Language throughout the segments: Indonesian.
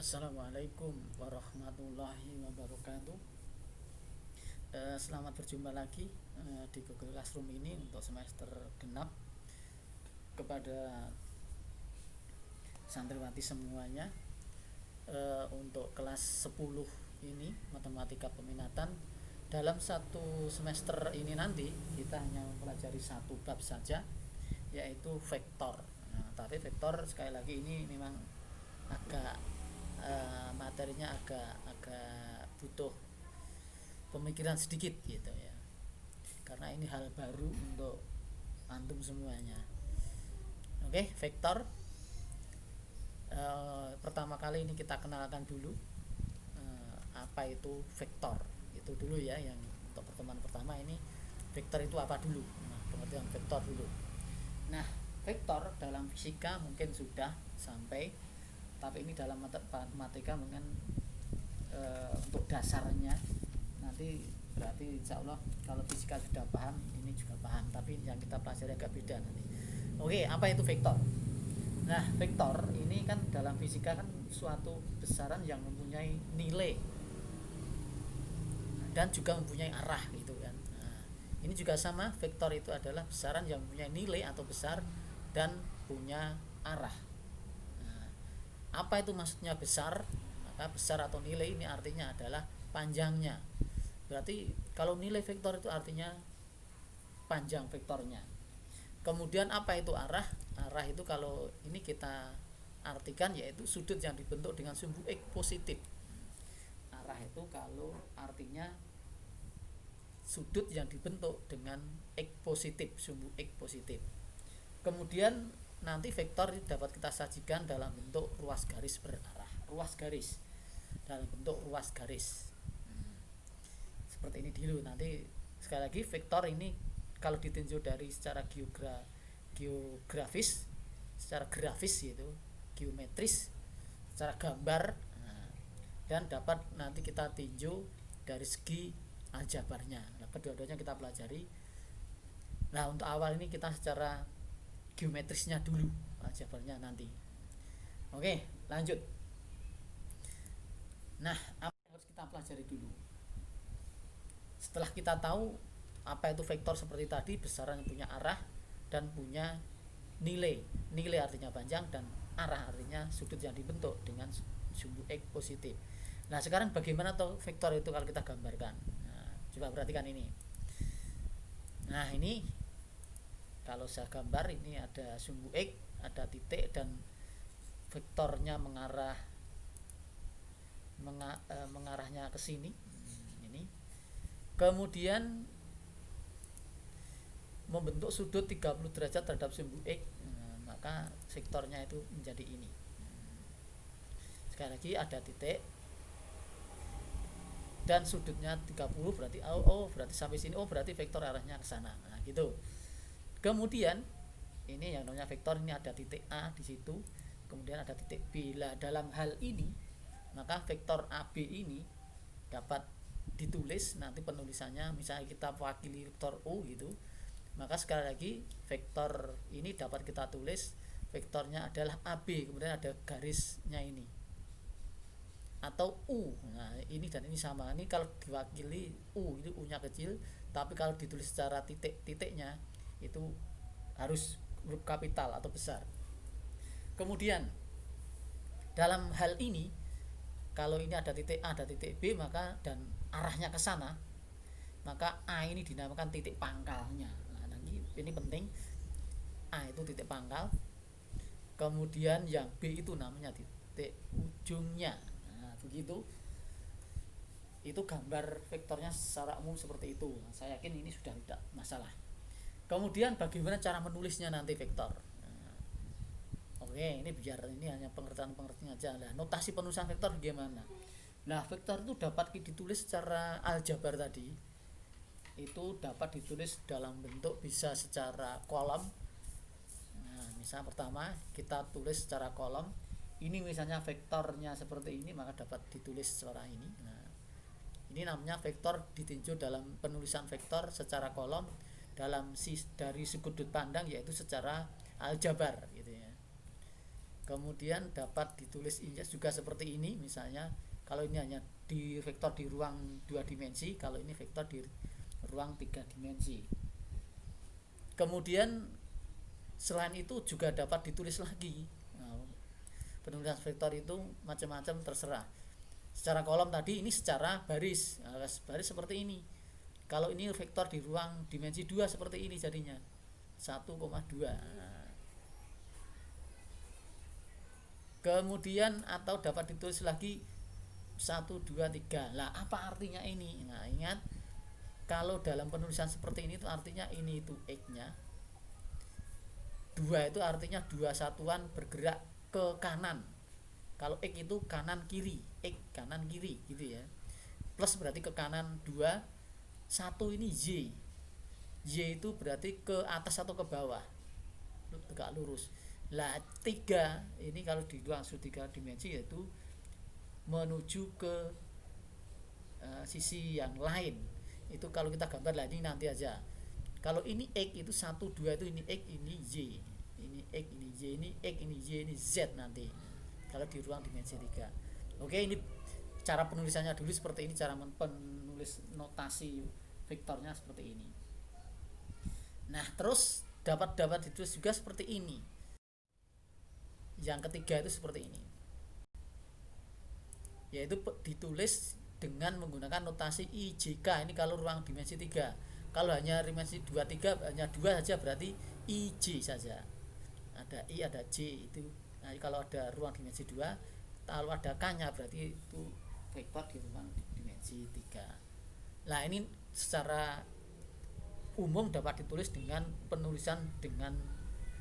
Assalamualaikum warahmatullahi wabarakatuh. Selamat berjumpa lagi di Google Classroom ini untuk semester genap kepada santriwati semuanya. Untuk kelas 10 ini matematika peminatan, dalam satu semester ini nanti kita hanya mempelajari satu bab saja, yaitu vektor. Tapi vektor sekali lagi ini memang agak materinya agak butuh pemikiran sedikit gitu ya, karena ini hal baru untuk antum semuanya. Oke, vektor. Pertama kali ini kita kenalkan dulu apa itu vektor. Itu dulu ya, yang untuk pertemuan pertama ini vektor itu apa dulu. Nah, pengertian vektor dulu. Nah, vektor dalam fisika mungkin sudah sampai, tapi ini dalam matematika mungkin untuk dasarnya nanti berarti insya Allah kalau fisika sudah paham ini juga paham, tapi yang kita pelajari agak beda nanti. Oke, apa itu vektor? Nah, vektor ini kan dalam fisika kan suatu besaran yang mempunyai nilai dan juga mempunyai arah gitu kan. Nah, ini juga sama, vektor itu adalah besaran yang mempunyai nilai atau besar dan punya arah. Nah, apa itu maksudnya besar? Maka besar atau nilai ini artinya adalah panjangnya. Berarti kalau nilai vektor itu artinya panjang vektornya. Kemudian apa itu arah? Arah itu kalau ini kita artikan yaitu sudut yang dibentuk dengan sumbu X positif. Arah itu kalau artinya sudut yang dibentuk dengan X positif, sumbu X positif. Kemudian nanti vektor dapat kita sajikan dalam bentuk ruas garis berarah. Ruas garis dalam bentuk ruas garis. Seperti ini dulu. Nanti sekali lagi vektor ini kalau ditinjau dari secara geografis, secara grafis yaitu geometris, secara gambar, dan dapat nanti kita tinjau dari segi aljabarnya. Nah, kedua-duanya kita pelajari. Nah, untuk awal ini kita secara geometrisnya dulu, aljabarnya nanti. Oke, lanjut. Nah, apa yang harus kita pelajari dulu? Setelah kita tahu apa itu vektor seperti tadi, besaran yang punya arah dan punya nilai. Nilai artinya panjang dan arah artinya sudut yang dibentuk dengan sumbu X positif. Nah, sekarang bagaimana tuh vektor itu kalau kita gambarkan? Nah, coba perhatikan ini. Nah, ini kalau saya gambar, ini ada sumbu X, ada titik, dan vektornya mengarahnya ke sini. Ini. Kemudian membentuk sudut 30 derajat terhadap sumbu X. Maka vektornya itu menjadi ini. Sekali lagi ada titik dan sudutnya 30, berarti berarti sampai sini, berarti vektor arahnya ke sana. Nah, gitu. Kemudian ini yang namanya vektor, ini ada titik A di situ, kemudian ada titik B. Lah, dalam hal ini maka vektor AB ini dapat ditulis nanti penulisannya, misalnya kita wakili vektor U gitu, maka sekali lagi vektor ini dapat kita tulis vektornya adalah AB, kemudian ada garisnya ini atau U. Nah, ini dan ini sama. Ini kalau diwakili U, itu U nya kecil, tapi kalau ditulis secara titik-titiknya itu harus huruf kapital atau besar. Kemudian dalam hal ini kalau ini ada titik A, ada titik B, maka dan arahnya ke sana, maka A ini dinamakan titik pangkalnya. Nah, ini penting. A itu titik pangkal. Kemudian yang B itu namanya titik ujungnya. Nah, begitu. Itu gambar vektornya secara umum seperti itu. Nah, saya yakin ini sudah tidak masalah. Kemudian bagaimana cara menulisnya nanti vektor? Nah, oke, ini biar ini hanya pengertian aja. Nah, notasi penulisan vektor bagaimana? Nah, vektor itu dapat ditulis secara aljabar tadi. Itu dapat ditulis dalam bentuk bisa secara kolom. Nah, misal pertama kita tulis secara kolom. Ini misalnya vektornya seperti ini, maka dapat ditulis secara ini. Nah, ini namanya vektor ditinjau dalam penulisan vektor secara kolom dalam dari sudut pandang yaitu secara aljabar gitu ya. Kemudian dapat ditulis juga seperti ini, misalnya kalau ini hanya di vektor di ruang 2 dimensi, kalau ini vektor di ruang 3 dimensi. Kemudian selain itu juga dapat ditulis lagi. Nah, penulisan vektor itu macam-macam, terserah. Secara kolom tadi, ini secara baris. Nah, baris seperti ini. Kalau ini vektor di ruang dimensi 2 seperti ini jadinya 1,2. Kemudian atau dapat ditulis lagi 1, 2, 3. Lah apa artinya ini? Nah ingat, kalau dalam penulisan seperti ini itu artinya ini itu X-nya. 2 itu artinya 2 satuan bergerak ke kanan. Kalau X itu kanan kiri, X kanan kiri gitu ya. Plus berarti ke kanan 2. 1 ini Y. Y itu berarti ke atas atau ke bawah, tegak lurus. Lah 3 ini kalau di ruang 3 dimensi yaitu menuju ke sisi yang lain. Itu kalau kita gambar lah, ini nanti aja. Kalau ini X itu 1, 2 itu ini X, ini Y. Ini X, ini Y, ini X, ini Y, ini Z nanti. Kalau di ruang dimensi 3. Oke, ini cara penulisannya dulu seperti ini, cara penulis notasi vektornya seperti ini. Nah, terus dapat ditulis juga seperti ini. Yang ketiga itu seperti ini, yaitu ditulis dengan menggunakan notasi IJK. Ini kalau ruang dimensi 3. Kalau hanya dimensi 2, 3 hanya 2 saja berarti IJ saja. Ada I, ada J itu. Nah, kalau ada ruang dimensi 2, kalau ada K-nya berarti itu vektor di ruang dimensi 3. Nah, ini secara umum dapat ditulis dengan penulisan dengan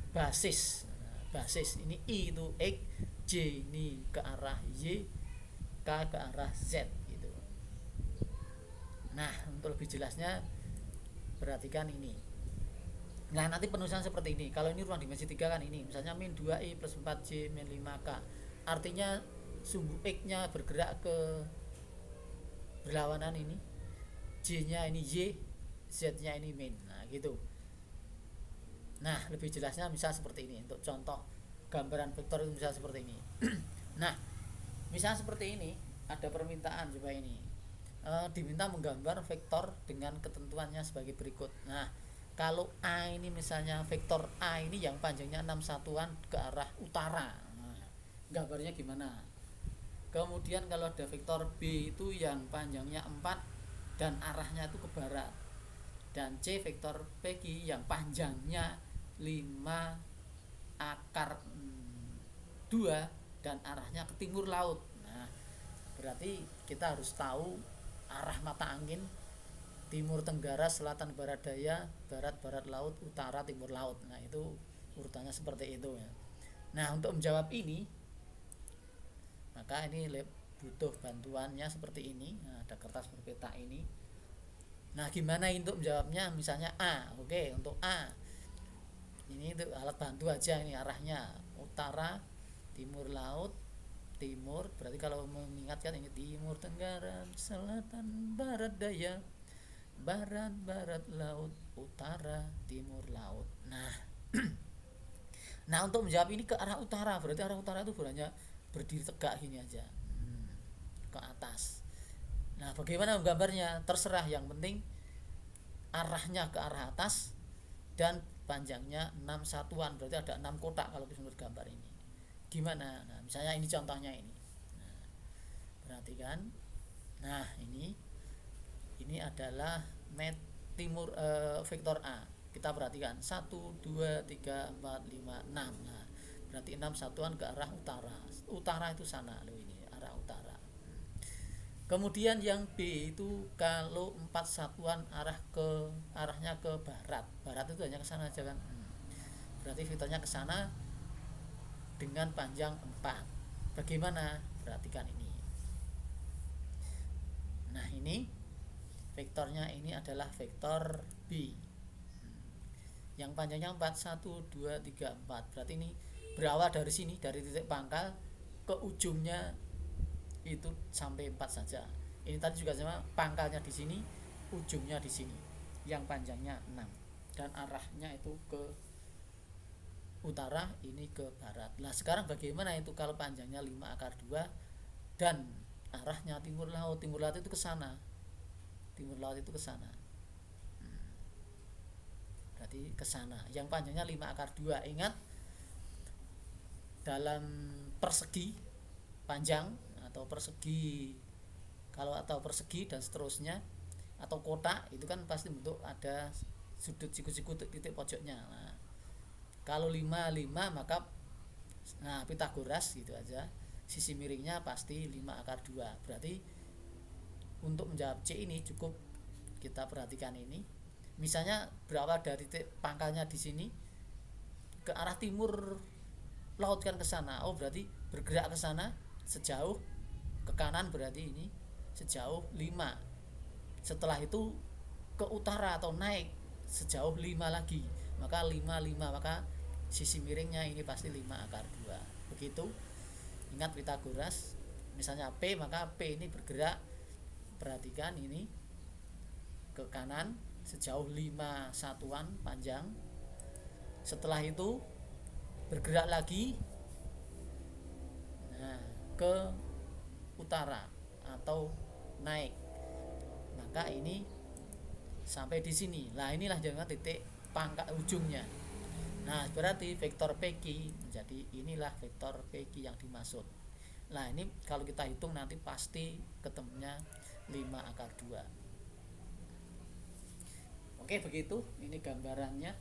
basis. Basis ini I itu X, J ini ke arah Y, K ke arah Z gitu. Nah, untuk lebih jelasnya perhatikan ini. Nah, nanti penulisan seperti ini. Kalau ini ruang dimensi 3 kan ini, misalnya min 2I plus 4J min 5K. Artinya sumbu X-nya bergerak ke berlawanan ini. J-nya ini Y, Z-nya ini min. Nah, gitu. Nah, lebih jelasnya misal seperti ini. Untuk contoh gambaran vektor itu misal seperti ini. Nah, misal seperti ini, ada permintaan coba ini. Diminta menggambar vektor dengan ketentuannya sebagai berikut. Nah, kalau A ini misalnya vektor A ini yang panjangnya 6 satuan ke arah utara. Nah, gambarnya gimana? Kemudian kalau ada vektor B itu yang panjangnya 4 dan arahnya itu ke barat. Dan C vektor PQ yang panjangnya 5 akar 2 dan arahnya ke timur laut. Nah, berarti kita harus tahu arah mata angin timur tenggara, selatan barat daya, barat barat laut, utara timur laut. Nah, itu urutannya seperti itu ya. Nah, untuk menjawab ini maka ini butuh bantuannya seperti ini. Nah, ada kertas berpeta ini. Nah, gimana untuk menjawabnya? Misalnya A. Oke, untuk A ini itu alat bantu aja, ini arahnya utara timur laut. Timur berarti kalau mengingatkan ini timur tenggara, selatan barat daya, barat barat laut, utara timur laut. Nah nah untuk menjawab ini ke arah utara, berarti arah utara itu hanya berdiri tegak gini aja, ke atas. Nah, bagaimana menggambarnya? Terserah, yang penting arahnya ke arah atas dan panjangnya 6 satuan, berarti ada 6 kotak kalau menurut gambar ini. Gimana? Nah, misalnya ini contohnya ini. Nah, perhatikan. Nah, ini adalah timur vektor A. Kita perhatikan 1, 2, 3, 4, 5, 6. Nah, berarti 6 satuan ke arah utara. Utara itu sana loh, ini arah utara. Kemudian yang B itu kalau 4 satuan arahnya ke barat. Barat itu hanya ke sana aja kan. Berarti vektornya ke sana dengan panjang 4. Bagaimana? Perhatikan ini. Nah, ini vektornya ini adalah vektor B. Yang panjangnya 4, 1, 2, 3, 4. Berarti ini berawal dari sini, dari titik pangkal ke ujungnya itu sampai 4 saja. Ini tadi juga sama, pangkalnya di sini, ujungnya di sini. Yang panjangnya 6 dan arahnya itu ke utara, ini ke barat. Nah sekarang bagaimana itu kalau panjangnya 5 akar 2 dan arahnya timur laut. Timur laut itu ke sana, timur laut itu ke sana, berarti ke sana. Yang panjangnya 5 akar 2. Ingat, dalam persegi panjang atau persegi, kalau atau persegi dan seterusnya, atau kotak itu kan pasti bentuk ada sudut siku-siku titik pojoknya. Nah, kalau 5 maka Pitagoras gitu aja, sisi miringnya pasti 5 akar 2. Berarti untuk menjawab C ini cukup kita perhatikan ini. Misalnya berawal dari titik pangkalnya di sini ke arah timur laut kan ke sana. Oh, berarti bergerak ke sana sejauh, ke kanan berarti ini sejauh 5. Setelah itu ke utara atau naik sejauh 5 lagi. Maka 5, maka sisi miringnya ini pasti 5 akar 2. Begitu. Ingat Pitagoras. Misalnya P, maka P ini bergerak, perhatikan ini, ke kanan sejauh 5 satuan panjang. Setelah itu bergerak lagi ke utara atau naik. Maka ini sampai di sini. Nah, inilah jangan titik pangkal ujungnya. Nah, berarti vektor PQ menjadi inilah vektor PQ yang dimaksud. Nah, ini kalau kita hitung nanti pasti ketemunya 5 akar 2. Oke, begitu. Ini gambarannya.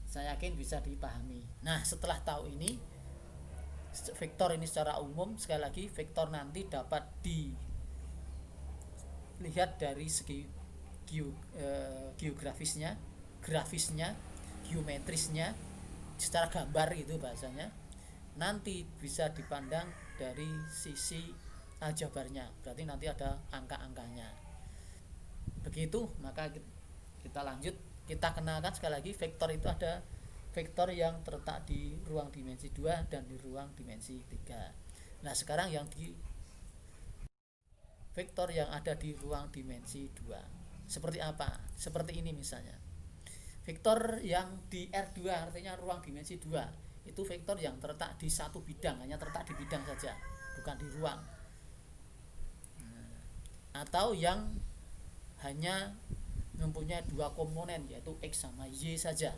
Saya yakin bisa dipahami. Nah, setelah tahu ini, vektor ini secara umum, sekali lagi vektor nanti dapat dilihat dari segi geografisnya, grafisnya, geometrisnya, secara gambar gitu bahasanya. Nanti bisa dipandang dari sisi aljabarnya, berarti nanti ada angka-angkanya. Begitu, maka kita lanjut. Kita kenalkan sekali lagi, vektor itu ada vektor yang terletak di ruang dimensi 2 dan di ruang dimensi 3. Nah, sekarang yang di vektor yang ada di ruang dimensi 2 seperti apa? Seperti ini misalnya. Vektor yang di R2, artinya ruang dimensi 2, itu vektor yang terletak di satu bidang, hanya terletak di bidang saja, bukan di ruang. Atau yang hanya mempunyai 2 komponen, yaitu X sama Y saja.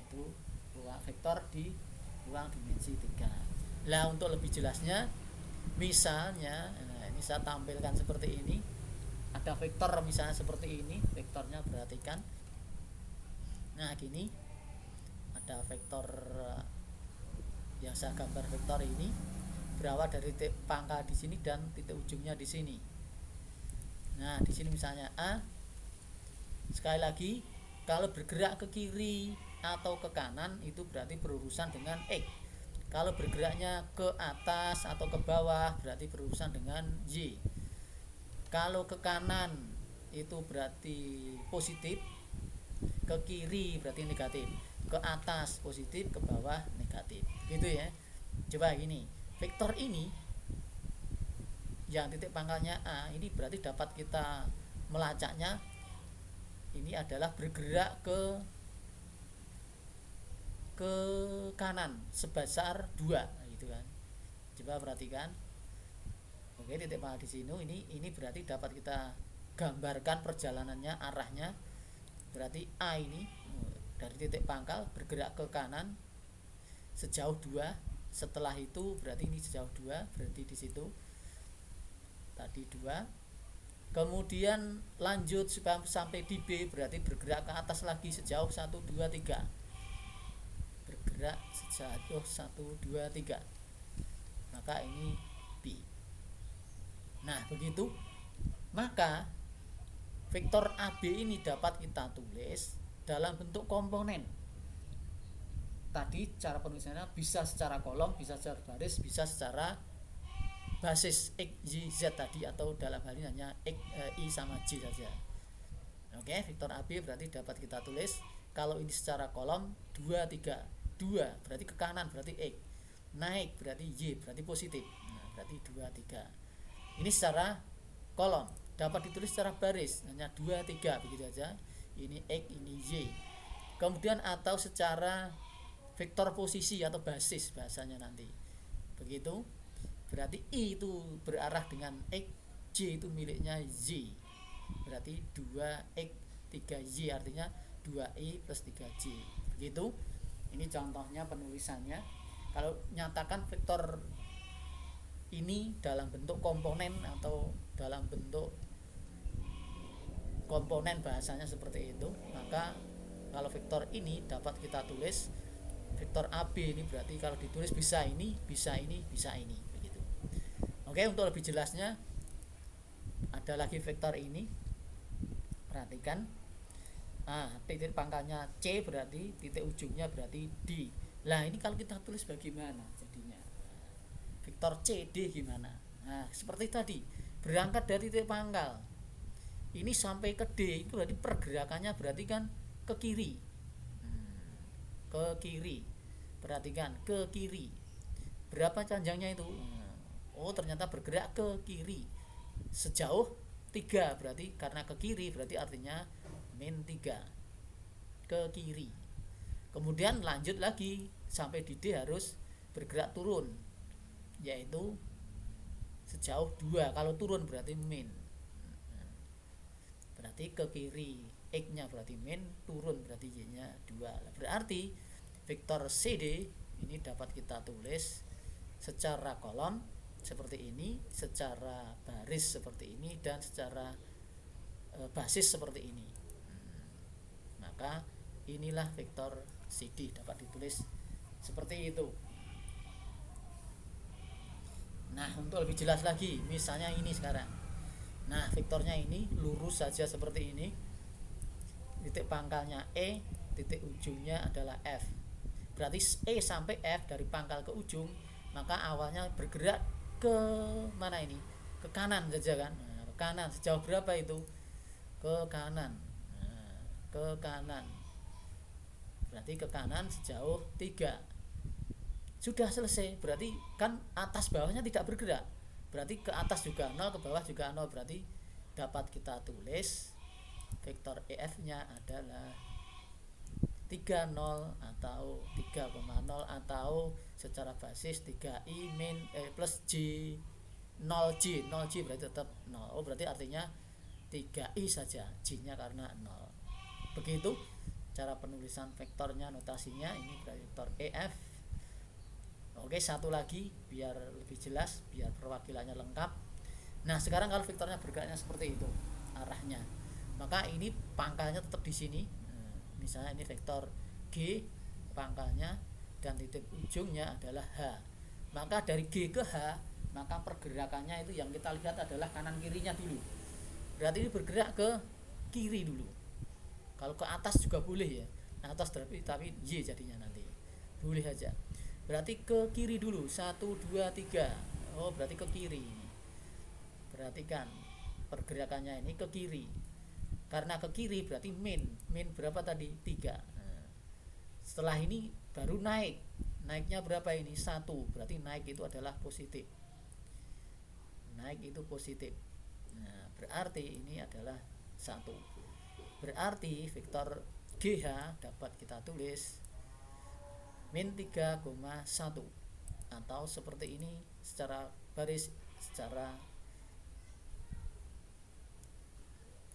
Itu ruang vektor di ruang dimensi 3. Nah, untuk lebih jelasnya, misalnya ini saya tampilkan seperti ini. Ada vektor misalnya seperti ini, vektornya perhatikan. Nah, gini. Ada vektor yang saya gambar, vektor ini berawal dari titik pangkal di sini dan titik ujungnya di sini. Nah, di sini misalnya A. Sekali lagi, kalau bergerak ke kiri atau ke kanan itu berarti berurusan dengan X. Kalau bergeraknya ke atas atau ke bawah berarti berurusan dengan Y. Kalau ke kanan itu berarti positif, ke kiri berarti negatif, ke atas positif, ke bawah negatif. Gitu ya. Coba gini, vektor ini yang titik pangkalnya A ini berarti dapat kita melacaknya ini adalah bergerak ke kanan sebesar 2 gitu kan. Coba perhatikan. Oke, titik pangkal di sini ini berarti dapat kita gambarkan perjalanannya, arahnya. Berarti A ini dari titik pangkal bergerak ke kanan sejauh 2. Setelah itu berarti ini sejauh 2, berarti di situ tadi 2. Kemudian lanjut sampai di B, berarti bergerak ke atas lagi sejauh 1, 2, 3. Bergerak sejauh 1, 2, 3. Maka ini B. Nah, begitu. Maka vektor AB ini dapat kita tulis dalam bentuk komponen. Tadi cara penulisannya bisa secara kolom, bisa secara baris, bisa secara basis X, Y, Z tadi, atau dalam hal ini hanya X, I sama J saja. Oke, vektor AB berarti dapat kita tulis kalau ini secara kolom 2, 3. 2 berarti ke kanan, berarti X. Naik berarti Y, berarti positif. Nah, berarti 2, 3. Ini secara kolom. Dapat ditulis secara baris, hanya 2, 3 begitu saja. ini X, ini Y. Kemudian atau secara vektor posisi atau basis bahasanya nanti. Begitu. Berarti I itu berarah dengan X, J itu miliknya Y. Berarti 2X 3Y artinya 2I plus 3J. Begitu. Ini contohnya penulisannya. Kalau nyatakan vektor ini dalam bentuk komponen atau dalam bentuk komponen bahasanya seperti itu, maka kalau vektor ini dapat kita tulis vektor AB ini berarti kalau ditulis bisa ini, bisa ini, bisa ini begitu. Oke, untuk lebih jelasnya ada lagi vektor ini. Perhatikan. Titik pangkalnya C berarti titik ujungnya berarti D. Lah ini kalau kita tulis bagaimana jadinya? Vektor CD gimana? Nah, seperti tadi, berangkat dari titik pangkal. Ini sampai ke D itu berarti pergerakannya berarti kan ke kiri. Ke kiri. Perhatikan, ke kiri. Berapa panjangnya itu? Oh, ternyata bergerak ke kiri. Sejauh 3 berarti karena ke kiri berarti artinya min 3 ke kiri. Kemudian lanjut lagi sampai di D harus bergerak turun, yaitu sejauh 2. Kalau turun berarti min, berarti ke kiri. X nya berarti min, turun berarti Y nya 2. Berarti vektor CD ini dapat kita tulis secara kolom seperti ini, secara baris seperti ini, dan secara basis seperti ini. Maka inilah vektor CD dapat ditulis seperti itu. Nah, untuk lebih jelas lagi, misalnya ini sekarang. Nah, vektornya ini lurus saja seperti ini. Titik pangkalnya E, titik ujungnya adalah F. Berarti E sampai F dari pangkal ke ujung, maka awalnya bergerak ke mana ini? Ke kanan saja kan? Nah, ke kanan sejauh berapa itu? Ke kanan. Ke kanan, berarti ke kanan sejauh 3. Sudah selesai, berarti kan atas bawahnya tidak bergerak, berarti ke atas juga 0, ke bawah juga 0, berarti dapat kita tulis vektor EF nya adalah 30 atau 3,0 atau secara basis 3i min plus J 0J berarti tetap 0. Oh, berarti artinya 3i saja, J nya karena 0. Begitu cara penulisan vektornya, notasinya ini vektor EF. Oke, satu lagi biar lebih jelas, biar perwakilannya lengkap. Nah, sekarang kalau vektornya bergeraknya seperti itu arahnya, maka ini pangkalnya tetap di sini. Misalnya ini vektor G pangkalnya dan titik ujungnya adalah H. Maka dari G ke H, maka pergerakannya itu yang kita lihat adalah kanan kirinya dulu. Berarti ini bergerak ke kiri dulu. Kalau ke atas juga boleh ya, atas tapi Y jadinya nanti boleh aja. Berarti ke kiri dulu, 1, 2, 3. Oh, berarti ke kiri. Perhatikan pergerakannya ini ke kiri. Karena ke kiri berarti min berapa tadi? 3. Setelah ini baru naik. Naiknya berapa ini? 1. Berarti naik itu adalah positif. Naik itu positif. Nah, berarti ini adalah 1. Berarti vektor GH dapat kita tulis min 3,1 atau seperti ini secara baris, secara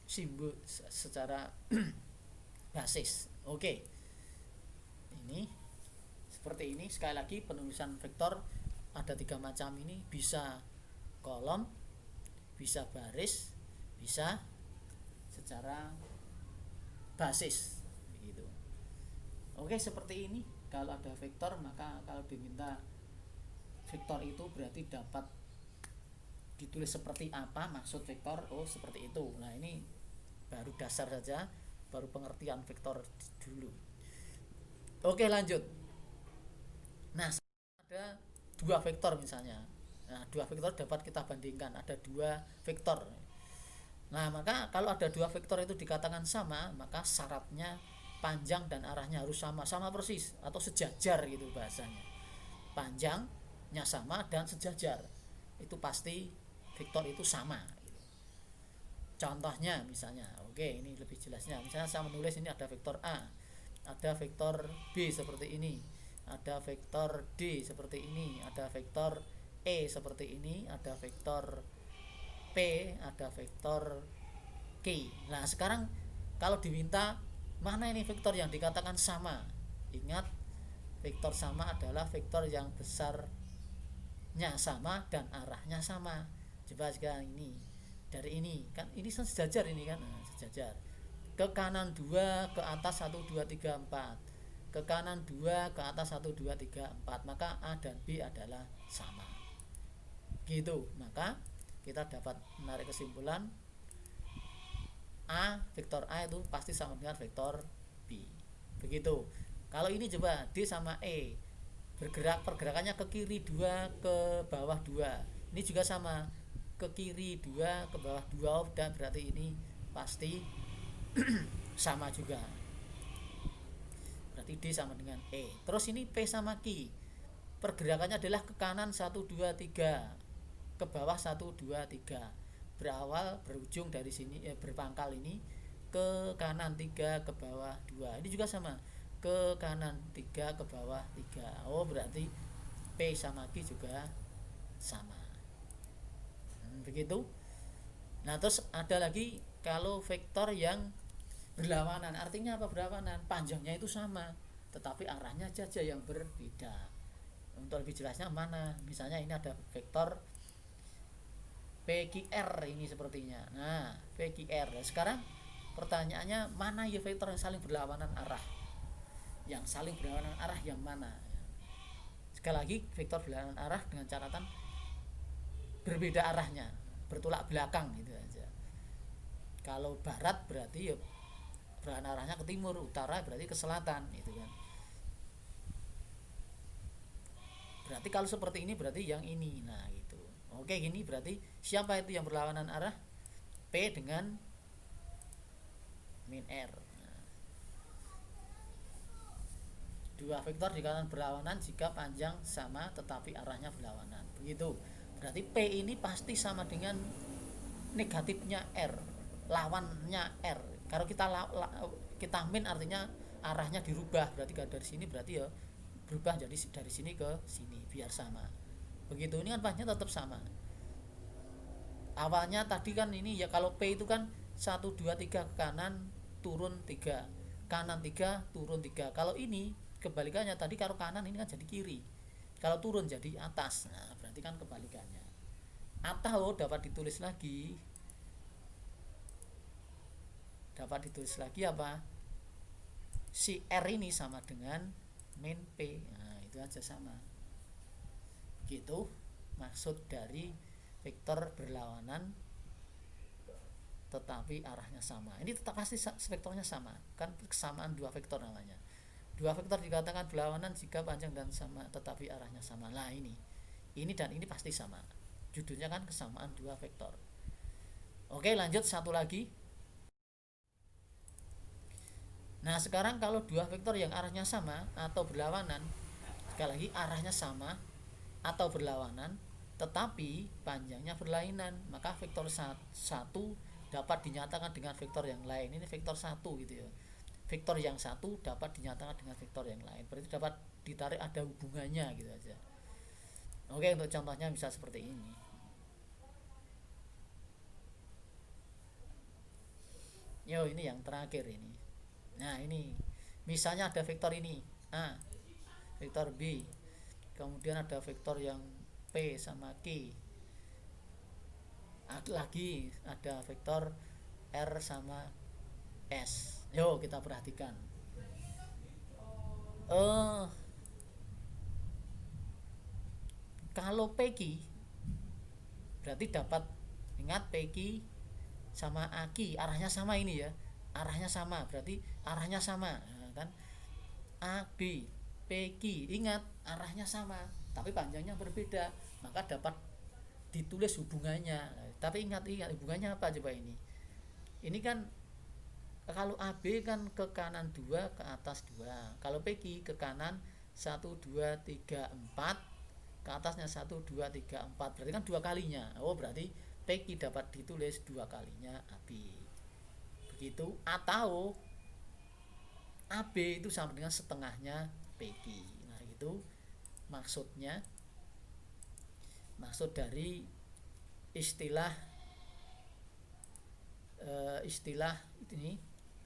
simbol, secara basis. Oke. Ini seperti ini. Sekali lagi penulisan vektor ada 3 macam ini, bisa kolom, bisa baris, bisa secara basis begitu. Oke, seperti ini. Kalau ada vektor, maka kalau diminta vektor itu berarti dapat ditulis seperti apa maksud vektor. Oh, seperti itu. Nah, ini baru dasar saja, baru pengertian vektor dulu. Oke, lanjut. Nah, ada 2 vektor misalnya. Nah, 2 vektor dapat kita bandingkan. Ada 2 vektor. Nah, maka kalau ada 2 vektor itu dikatakan sama, maka syaratnya panjang dan arahnya harus sama persis atau sejajar gitu bahasanya. Panjangnya sama dan sejajar. Itu pasti vektor itu sama. Contohnya misalnya, oke ini lebih jelasnya. Misalnya saya menulis ini ada vektor A, ada vektor B seperti ini, ada vektor D seperti ini, ada vektor E seperti ini, ada vektor P, ada vektor Q. Nah sekarang kalau diminta mana ini vektor yang dikatakan sama, ingat vektor sama adalah vektor yang besarnya sama dan arahnya sama. Coba sekarang ini dari ini kan ini sejajar ini kan, nah, sejajar ke kanan 2 ke atas 1 2 3 4, ke kanan 2 ke atas 1 2 3 4, maka A dan B adalah sama gitu. Maka kita dapat menarik kesimpulan vektor A itu pasti sama dengan vektor B begitu. Kalau ini coba D sama E bergerak, pergerakannya ke kiri 2 ke bawah 2, ini juga sama, ke kiri 2 ke bawah 2, dan berarti ini pasti sama juga, berarti D sama dengan E. Terus ini P sama Q, pergerakannya adalah ke kanan 1 2 3, ke bawah 1 2 3, berawal berujung dari sini berpangkal ini ke kanan 3 ke bawah 2, ini juga sama, ke kanan 3 ke bawah 3. Oh berarti P sama Q juga sama. Begitu. Nah terus ada lagi kalau vektor yang berlawanan, artinya apa berlawanan? Panjangnya itu sama tetapi arahnya saja yang berbeda. Untuk lebih jelasnya mana? Misalnya ini ada vektor PQR ini sepertinya. Nah, PQR. Sekarang pertanyaannya mana ya vektor yang saling berlawanan arah? Yang saling berlawanan arah yang mana? Sekali lagi vektor berlawanan arah dengan catatan berbeda arahnya, bertolak belakang gitu aja. Kalau barat berarti ya berlawanan arahnya ke timur, utara berarti ke selatan gitu kan. Berarti kalau seperti ini berarti yang ini. Nah, gitu. Oke, gini berarti siapa itu yang berlawanan arah? P dengan min R. Nah, dua vektor dikatakan berlawanan jika panjang sama tetapi arahnya berlawanan. Begitu. Berarti P ini pasti sama dengan negatifnya R, lawannya R. Kalau kita min artinya arahnya dirubah, berarti dari sini berarti ya berubah jadi dari sini ke sini biar sama. Begitu, ini kan panjangnya tetap sama. Awalnya tadi kan ini ya kalau P itu kan 1 2 3 ke kanan turun 3, kanan 3 turun 3. Kalau ini kebalikannya, tadi kalau kanan ini kan jadi kiri, kalau turun jadi atas. Nah berarti kan kebalikannya. Atau dapat ditulis lagi apa, si R ini sama dengan min P. Nah itu aja sama gitu maksud dari vektor berlawanan tetapi arahnya sama. Ini tetap pasti vektornya sama kan, kesamaan dua vektor namanya. Dua vektor dikatakan berlawanan jika panjang dan sama tetapi arahnya sama. Nah ini dan ini pasti sama, judulnya kan kesamaan dua vektor. Oke lanjut satu lagi. Nah sekarang kalau dua vektor yang arahnya sama atau berlawanan, sekali lagi arahnya sama atau berlawanan tetapi panjangnya berlainan, maka vektor 1 dapat dinyatakan dengan vektor yang lain. Ini vektor 1 gitu ya. Vektor yang 1 dapat dinyatakan dengan vektor yang lain, berarti dapat ditarik ada hubungannya gitu aja. Oke, untuk contohnya bisa seperti ini. Yo, ini yang terakhir ini. Nah, ini misalnya ada vektor ini A, vektor B, kemudian ada vektor yang P sama Q, lagi ada vektor R sama S. Yo kita perhatikan. Kalau PQ berarti dapat, ingat PQ sama AQ arahnya sama ini ya, arahnya sama berarti arahnya sama. Nah, kan AB PQ ingat arahnya sama tapi panjangnya berbeda, maka dapat ditulis hubungannya. Tapi ingat hubungannya apa coba ini? Ini kan kalau AB kan ke kanan 2 ke atas 2, kalau PQ ke kanan 1 2 3 4, ke atasnya 1 2 3 4, berarti kan dua kalinya. Oh berarti PQ dapat ditulis 2 kalinya AB. Begitu, atau AB itu sama dengan setengahnya PQ. Nah, itu maksudnya, maksud dari istilah ini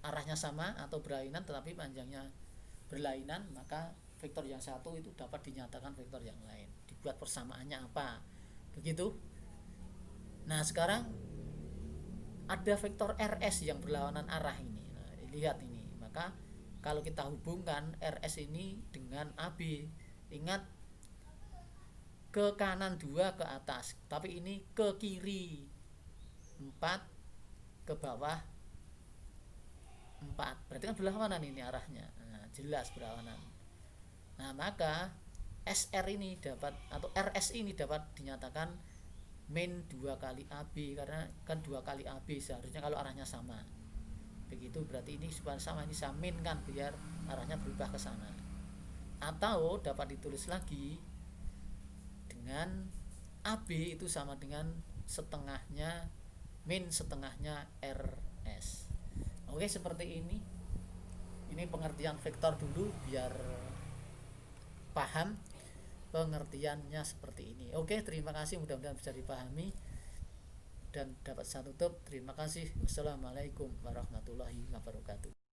arahnya sama atau berlainan tetapi panjangnya berlainan, maka vektor yang satu itu dapat dinyatakan vektor yang lain, dibuat persamaannya apa, begitu. Nah, sekarang ada vektor RS yang berlawanan arah ini. Nah, lihat ini. Maka kalau kita hubungkan RS ini dengan AB, ingat ke kanan 2 ke atas, tapi ini ke kiri 4 ke bawah 4. Berarti kan berlawanan ini arahnya. Nah, jelas berlawanan. Nah, maka SR ini dapat, atau RS ini dapat dinyatakan min 2 kali AB, karena kan 2 kali AB seharusnya kalau arahnya sama. Begitu, berarti ini supaya sama, ini saya min kan biar arahnya berubah ke sana. Atau dapat ditulis lagi dengan AB itu sama dengan setengahnya min setengahnya RS. Oke, seperti ini. Ini pengertian vektor dulu biar paham pengertiannya seperti ini. Oke, terima kasih, mudah-mudahan bisa dipahami dan dapat saya tutup. Terima kasih. Wassalamualaikum warahmatullahi wabarakatuh.